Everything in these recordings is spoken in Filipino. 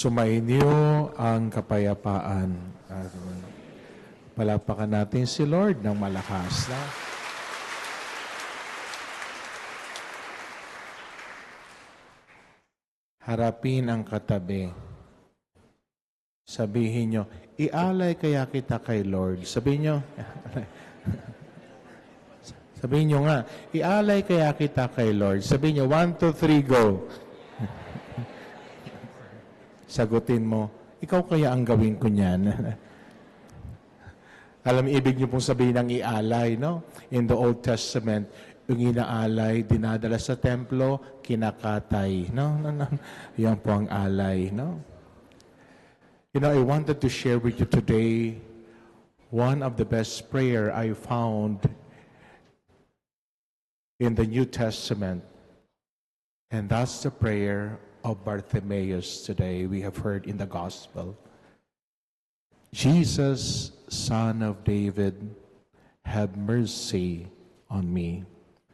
Sumainyo ang kapayapaan. Palapakan natin si Lord ng malakas. Na? Harapin ang katabi. Sabihin nyo, ialay kaya kita kay Lord. Sabihin nyo, sabihin nyo nga, ialay kaya kita kay Lord. Sabihin nyo, 1, 2, 3, go. Sagutin mo, ikaw kaya ang gawin ko niyan. Alam, ibig niyo pong sabihin ng ialay, no? In the Old Testament, yung inaalay, dinadala sa templo, kinakatay, no? Yan po ang alay, no? You know, I wanted to share with you today one of the best prayer I found in the New Testament. And that's the prayer of Bartimaeus today we have heard in the gospel. Jesus, Son of David, have mercy on me.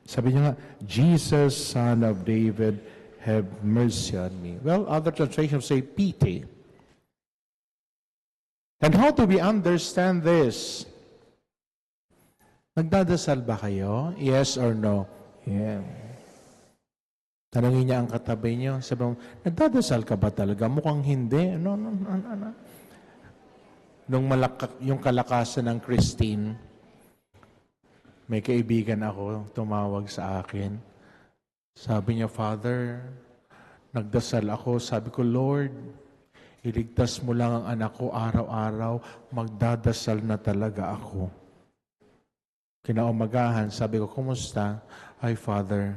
Sabi niya nga, Jesus, Son of David, have mercy on me. Well, other translations say pity. And how do we understand this? Nagdadasal ba kayo? Yes or no? Yeah. Tanungin niya ang katabi niyo, sabi mo, nagdadasal ka ba talaga? Mukhang hindi. No. Nung yung kalakasan ng Christine, may kaibigan ako, tumawag sa akin. Sabi niya, Father, nagdasal ako. Sabi ko, Lord, iligtas mo lang ang anak ko araw-araw, magdadasal na talaga ako. Kinaumagahan, sabi ko, kumusta? Ay, Father,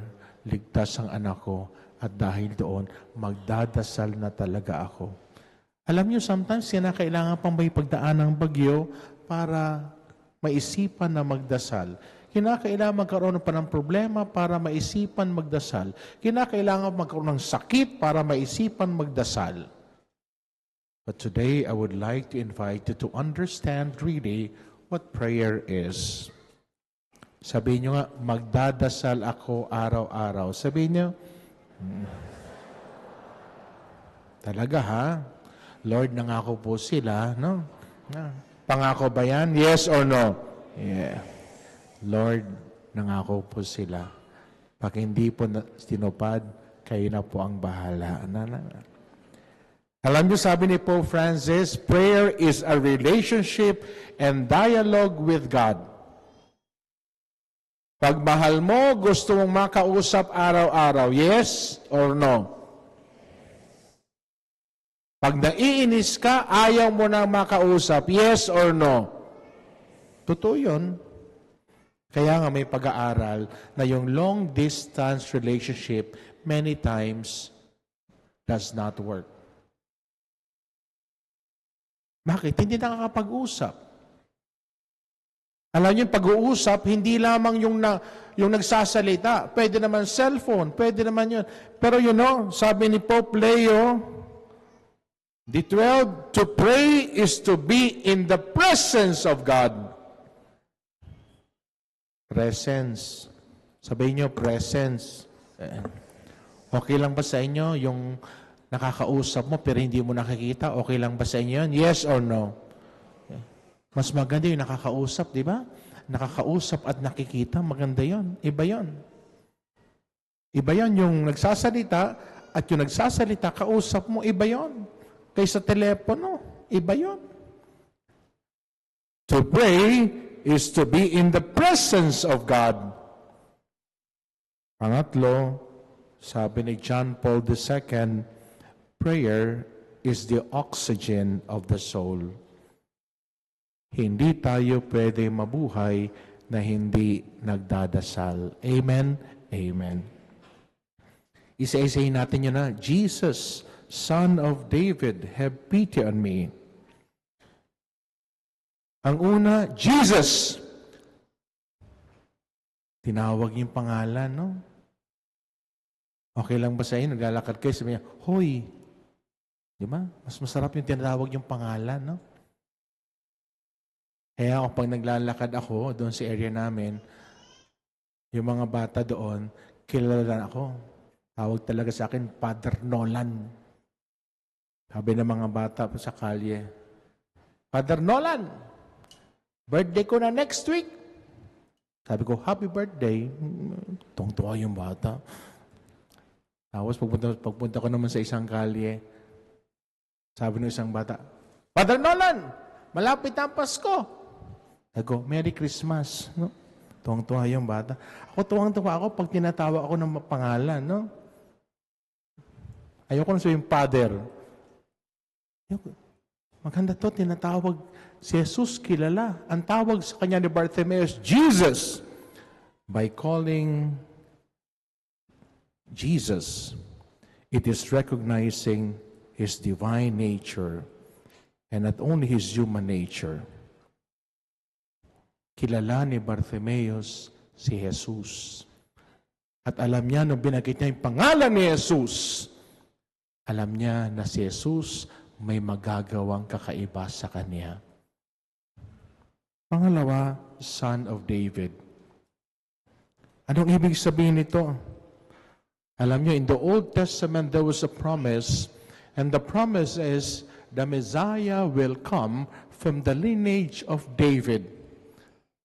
ligtas ang anak ko at dahil doon, magdadasal na talaga ako. Alam niyo, sometimes kinakailangan pang may pagdaan ng bagyo para maisipan na magdasal. Kinakailangan magkaroon pa ng problema para maisipan magdasal. Kinakailangan magkaroon ng sakit para maisipan magdasal. But today, I would like to invite you to understand really what prayer is. Sabihin nyo nga, magdadasal ako araw-araw. Sabihin nyo, talaga ha? Lord, nangako po sila, no? Pangako ba yan? Yes or no? Yeah. Lord, nangako po sila. Pag hindi po tinupad, kayo na po ang bahala. Alam niyo, sabi ni Pope Francis, prayer is a relationship and dialogue with God. Pag mahal mo, gusto mong makausap araw-araw, yes or no? Pag naiinis ka, ayaw mo na makausap, yes or no? Totoo yun. Kaya nga may pag-aaral na yung long-distance relationship many times does not work. Bakit? Hindi nakakapag-usap. Alam niyo, pag-uusap, hindi lamang yung nagsasalita. Pwede naman cellphone, pwede naman yun. Pero you know, sabi ni Pope Leo XII, to pray is to be in the presence of God. Presence. Sabihin niyo, presence. Okay lang ba sa inyo yung nakakausap mo pero hindi mo nakikita? Okay lang ba sa inyo yun? Yes or no? Mas maganda yung nakakausap, di ba? Nakakausap at nakikita, maganda yun. Iba yun. Iba yun yung nagsasalita at yung nagsasalita, kausap mo, iba yun. Kaysa telepono, iba yun. To pray is to be in the presence of God. Pangatlo, sabi ni John Paul II, prayer is the oxygen of the soul. Hindi tayo pwede mabuhay na hindi nagdadasal. Amen? Amen. Isa-isahin natin yun na, Jesus, Son of David, have pity on me. Ang una, Jesus. Tinawag yung pangalan, no? Okay lang ba sa inyo? Naglalakad kayo, sabi niya, Hoy. Di ba? Mas masarap yung tinawag yung pangalan, no? Kaya ako, pag naglalakad ako doon sa area namin, yung mga bata doon, kilala ako. Tawag talaga sa akin, Father Nolan. Sabi ng mga bata sa kalye, Father Nolan, birthday ko na next week. Sabi ko, happy birthday. Tungtuwa yung bata. Tapos pagpunta ko naman sa isang kalye, sabi ng isang bata, Father Nolan, malapit na ang Pasko. Sabi ko, Merry Christmas. No? Tuwang-tuwa yung bata. Ako tuwang-tuwa ako pag tinatawa ako ng pangalan. No? Ayoko na sabihin, Father. Maganda to, tinatawag si Jesus, kilala. Ang tawag sa kanya ni Bartimaeus, Jesus. By calling Jesus, it is recognizing His divine nature and not only His human nature. Kilala ni Bartimaeus si Jesus. At alam niya, nung binagit niya yung pangalan ni Jesus, alam niya na si Jesus may magagawang kakaiba sa kanya. Pangalawa, Son of David. Anong ibig sabihin nito? Alam niyo, in the Old Testament, there was a promise, and the promise is the Messiah will come from the lineage of David.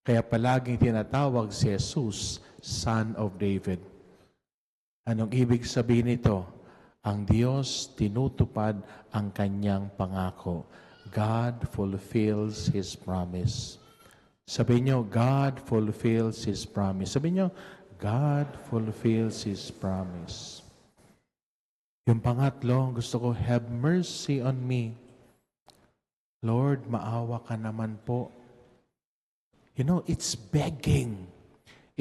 Kaya palaging tinatawag si Jesus, Son of David. Anong ibig sabihin nito? Ang Diyos tinutupad ang kanyang pangako. God fulfills His promise. Sabihin niyo, God fulfills His promise. Sabihin niyo, God fulfills His promise. Yung pangatlo, gusto ko, have mercy on me. Lord, maawa ka naman po. You know, it's begging.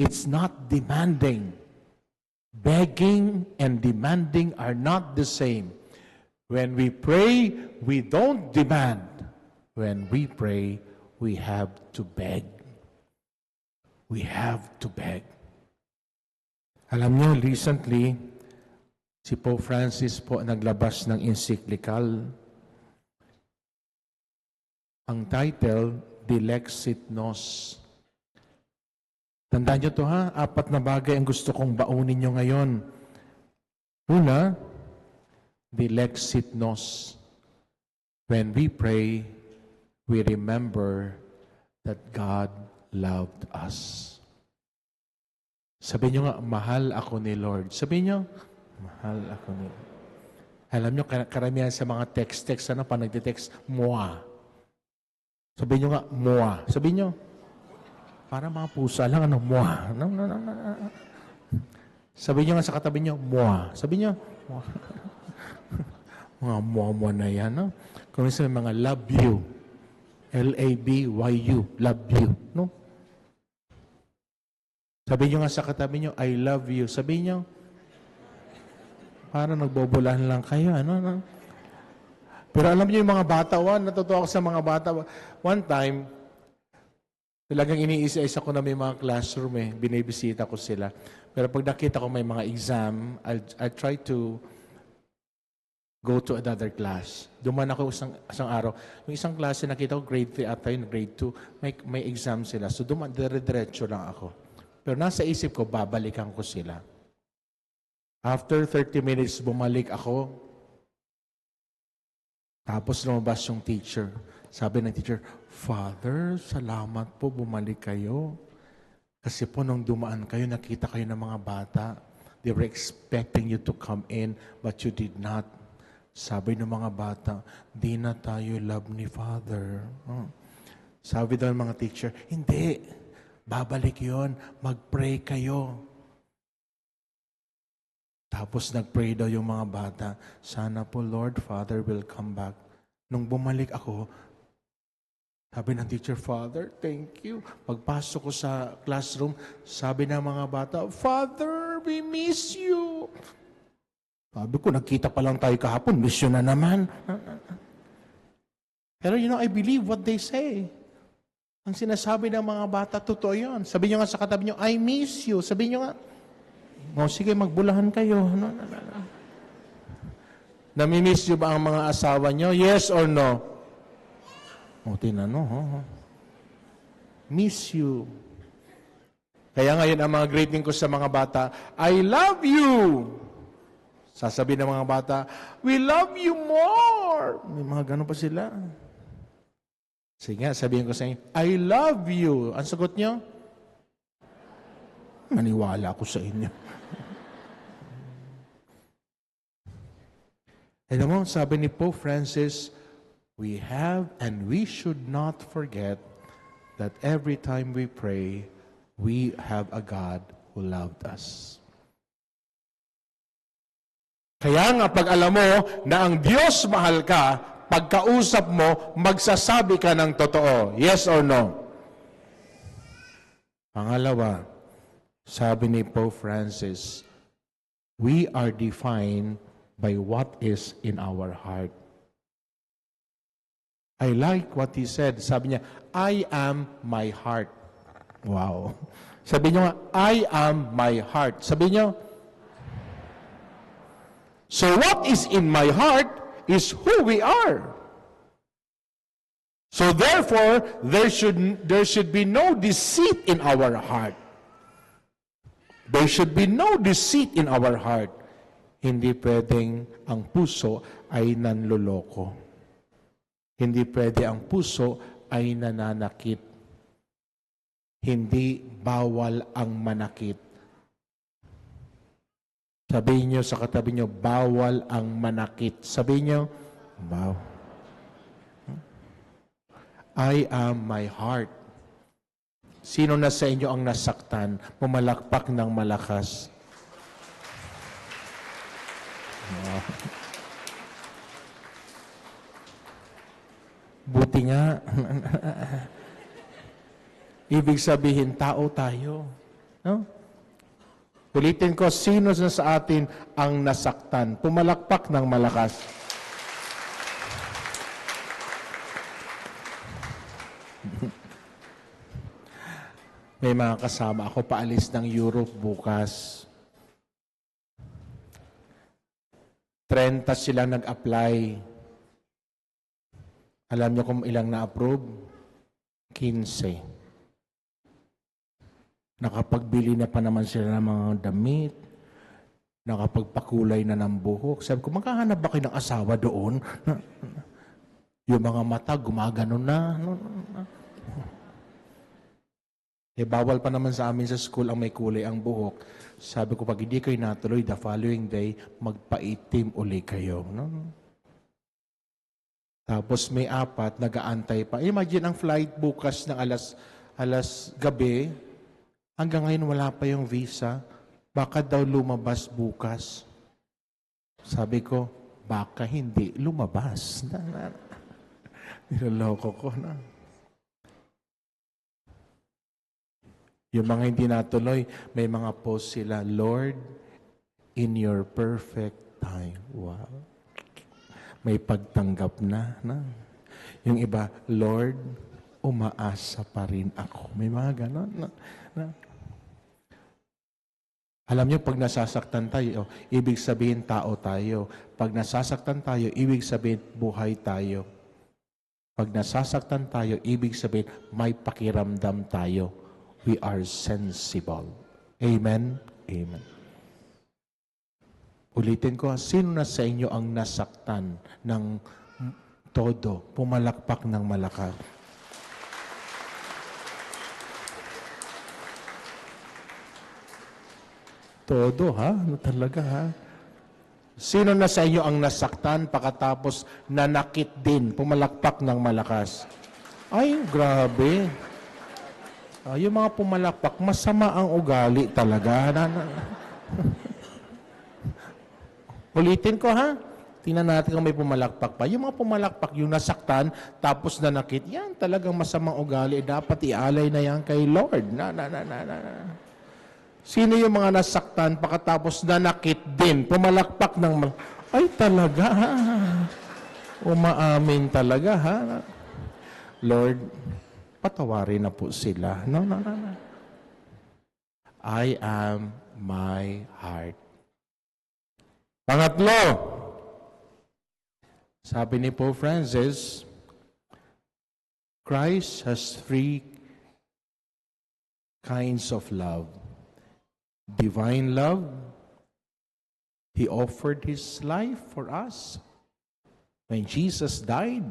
It's not demanding. Begging and demanding are not the same. When we pray, we don't demand. When we pray, we have to beg. We have to beg. Alam niyo, recently, si Pope Francis po naglabas ng encyclical. Ang title, Dilexit Nos. Tandaan niyo to ha, 4 na bagay ang gusto kong baunin niyo ngayon. Una, Dilexit Nos. When we pray, we remember that God loved us. Sabihin niyo nga, mahal ako ni Lord. Sabihin niyo, mahal ako ni Lord. Alam niyo, karamihan sa mga text, pa nagtitext, moi. Sabihin niyo nga, moi. Sabihin niyo, para mga pusa lang, moi. No. Sabihin niyo nga sa katabi niyo, moi. Sabihin niyo, moi. Mga moi na yan, no? Kung minsan mga love you. L-A-B-Y-U. Love you, no? Sabihin niyo nga sa katabi niyo, I love you. Sabihin niyo, parang nagbobolahan lang kayo, ano? Pero alam niyo yung mga bata, natutuwa ako sa mga bata. One time, talagang iniisa-isa ko na may mga classroom binibisita ko sila. Pero pag nakita ko may mga exam, I'll try to go to another class. Duman ako isang araw. Yung isang klase nakita ko, grade 3 at yun, grade 2, may exam sila. So dire-diretso lang ako. Pero nasa isip ko, babalikan ko sila. After 30 minutes, bumalik ako. Tapos lumabas yung teacher. Sabi ng teacher, Father, salamat po, bumalik kayo. Kasi po nung dumaan kayo, nakita kayo ng mga bata. They were expecting you to come in, but you did not. Sabi ng mga bata, di na tayo love ni Father. Sabi daw ng mga teacher, hindi. Babalik yon, mag-pray kayo. Tapos nag-pray daw yung mga bata, sana po Lord, Father will come back. Nung bumalik ako, sabi ng teacher, Father, thank you. Pagpasok ko sa classroom, sabi ng mga bata, Father, we miss you. Sabi ko, nagkita pa lang tayo kahapon, miss you na naman. Pero I believe what they say. Ang sinasabi ng mga bata, totoo yun. Sabi nyo nga sa katabi nyo, I miss you. Sabi nyo nga, sige, magbulahan kayo. Namimiss nyo ba ang mga asawa nyo? Yes or no? Tinanong. Miss you. Kaya ngayon, ang mga greeting ko sa mga bata, I love you. Sasabihin ng mga bata, we love you more. May mga ganun pa sila. Sige nga, sabihin ko sa inyo, I love you. Ang sagot nyo? Maniwala ako sa inyo. Alam mo, sabi ni Pope Francis, we have and we should not forget that every time we pray, we have a God who loved us. Kaya nga pag alam mo na ang Diyos mahal ka, pagkausap mo, magsasabi ka ng totoo. Yes or no? Pangalawa, sabi ni Pope Francis, we are defined by what is in our heart. I like what he said. Sabi niya, I am my heart. Wow. Sabi niyo, I am my heart. Sabi niyo, so what is in my heart is who we are. So therefore, there should be no deceit in our heart. There should be no deceit in our heart. Hindi pwedeng ang puso ay nanloloko. Hindi pwede ang puso ay nananakit. Hindi bawal ang manakit. Sabihin nyo sa katabi nyo, bawal ang manakit. Sabihin nyo, bawal. I am my heart. Sino na sa inyo ang nasaktan? Pumalakpak ng malakas. Buti nga. Ibig sabihin, tao tayo. No? Ulitin ko, sino na sa atin ang nasaktan? Pumalakpak ng malakas. May mga kasama ako paalis ng Europe bukas. 30 silang nag-apply. Alam niyo kung ilang na-approve? 15. Nakapagbili na pa naman sila ng mga damit. Nakapagpakulay na ng buhok. Sabi ko, maghahanap ba kayo ng asawa doon? Yung mga mata, gumagano na. Bawal pa naman sa amin sa school ang may kulay ang buhok. Sabi ko, pag hindi kayo natuloy, the following day, magpaitim uli kayo. No? Tapos may 4, nag-aantay pa. Imagine ang flight bukas ng alas gabi, hanggang ngayon wala pa yung visa. Baka daw lumabas bukas. Sabi ko, baka hindi lumabas. Niloloko ko na. Yung mga hindi natuloy, may mga post sila, Lord, in your perfect time. Wow. May pagtanggap na. Yung iba, Lord, umaasa pa rin ako. May mga ganon. Alam niyo, pag nasasaktan tayo, ibig sabihin tao tayo. Pag nasasaktan tayo, ibig sabihin buhay tayo. Pag nasasaktan tayo, ibig sabihin may pakiramdam tayo. We are sensible. Amen? Amen. Ulitin ko, sino na sa inyo ang nasaktan ng todo, pumalakpak ng malakas? Todo, ha? Ano talaga, ha? Sino na sa inyo ang nasaktan pagkatapos nanakit din, pumalakpak ng malakas? Ay, grabe. Yung mga pumalakpak, masama ang ugali talaga. Ulitin ko, ha? Tingnan natin kung may pumalakpak pa. Yung mga pumalakpak, yung nasaktan, tapos nanakit, yan talagang masamang ugali. Dapat ialay na yan kay Lord. Sino yung mga nasaktan pagkatapos nanakit din? Pumalakpak ng ay talaga, ha? Umaamin talaga, ha? Lord, patawarin na po sila. No. I am my heart. Pangatlo, sabi ni Pope Francis, Christ has 3 kinds of love. Divine love, He offered His life for us. When Jesus died,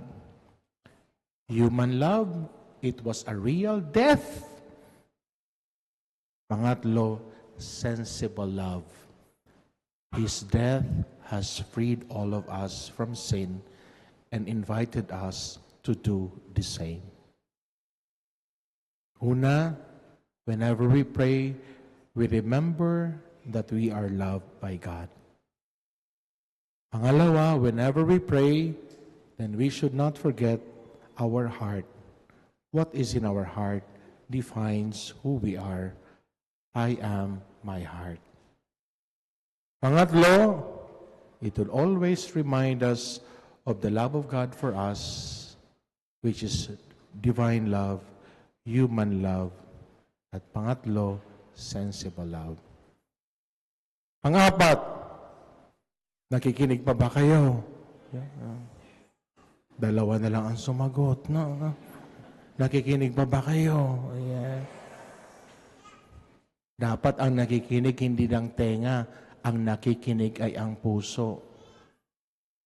human love, it was a real death. Pangatlo, sensible love. His death has freed all of us from sin and invited us to do the same. Una, whenever we pray, we remember that we are loved by God. Pangalawa, whenever we pray, then we should not forget our heart. What is in our heart defines who we are. I am my heart. Pangatlo, it will always remind us of the love of God for us, which is divine love, human love, at pangatlo, sensible love. Pangapat, nakikinig pa ba kayo? Dalawa na lang ang sumagot. No? Nakikinig pa ba kayo? Yeah. Dapat ang nakikinig hindi lang tenga, ang nakikinig ay ang puso.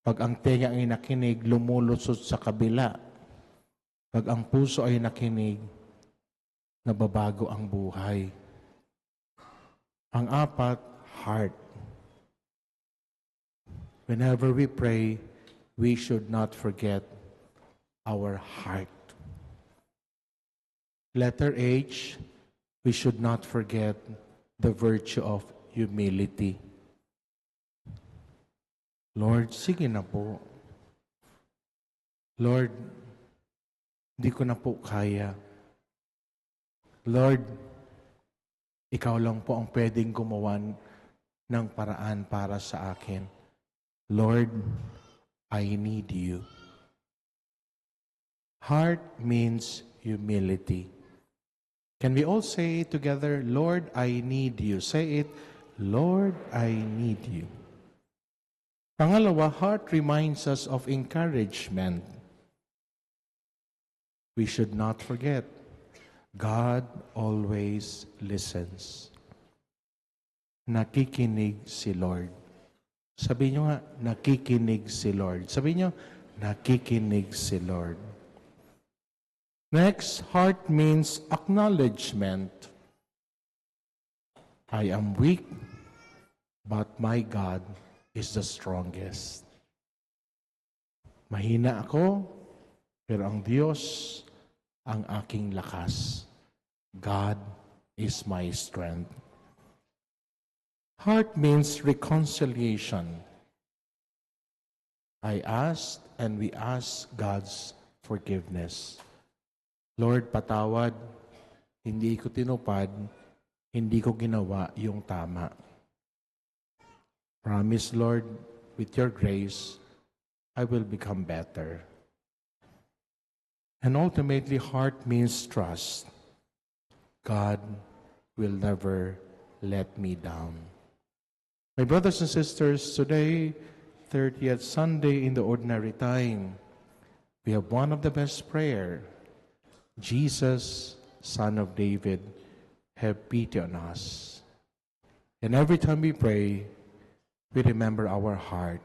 Pag ang tenga ay nakinig, lumulusot sa kabila. Pag ang puso ay nakinig, nababago ang buhay. Ang apat, heart. Whenever we pray, we should not forget our heart. Letter H, we should not forget the virtue of humility. Lord, sige na po. Lord, di ko na po kaya. Lord, ikaw lang po ang pwedeng gumawa ng paraan para sa akin. Lord, I need you. Heart means humility. Can we all say together, Lord, I need you? Say it, Lord, I need you. Pangalawa, heart reminds us of encouragement. We should not forget, God always listens. Nakikinig si Lord. Sabi nyo nga, nakikinig si Lord. Sabi nyo, nakikinig si Lord. Next, heart means acknowledgement. I am weak, but my God is the strongest. Mahina ako, pero ang Diyos ang aking lakas. God is my strength. Heart means reconciliation. I asked and we ask God's forgiveness. Lord, patawad, hindi ko tinupad, hindi ko ginawa yung tama. Promise, Lord, with your grace, I will become better. And ultimately, heart means trust. God will never let me down. My brothers and sisters, today, 30th Sunday in the ordinary time, we have one of the best prayer. Jesus, Son of David, have pity on us. And every time we pray, we remember our heart.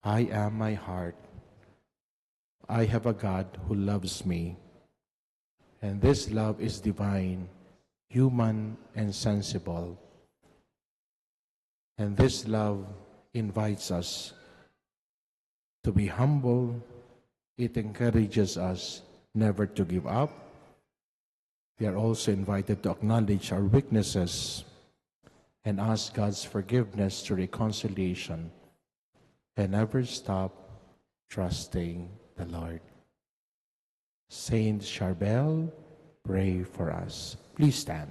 I am my heart. I have a God who loves me. And this love is divine, human, and sensible. And this love invites us to be humble. It encourages us never to give up. We are also invited to acknowledge our weaknesses and ask God's forgiveness through reconciliation, and never stop trusting the Lord. Saint Charbel, pray for us. Please stand.